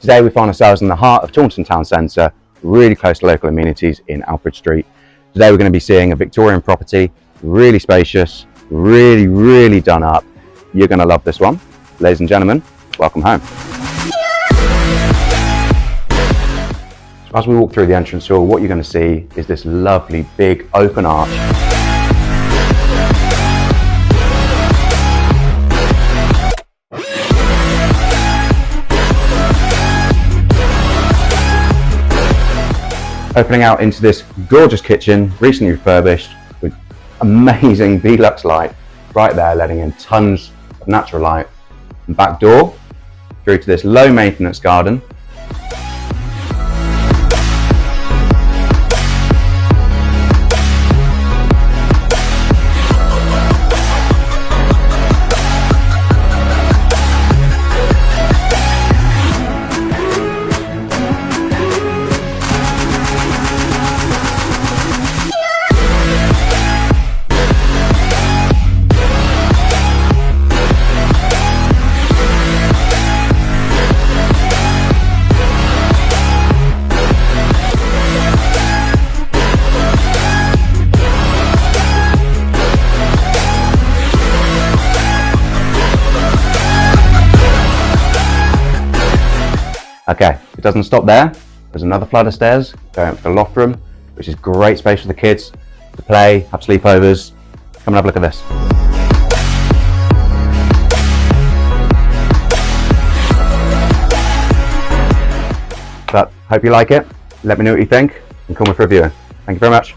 Today we find ourselves in the heart of Taunton town centre, really close to local amenities in Alfred Street. Today we're going to be seeing a Victorian property, really spacious, really done up. You're going to love this one. Ladies and gentlemen, welcome home. So as we walk through the entrance hall, what you're going to see is this lovely big open arch. Opening out into this gorgeous kitchen, recently refurbished, with amazing Velux light right there, letting in tons of natural light. And back door through to this low maintenance garden. Okay, it doesn't stop there. There's another flight of stairs going up to the loft room, which is great space for the kids to play, have sleepovers. Come and have a look at this. But hope you like it. Let me know what you think and call me for a viewing. Thank you very much.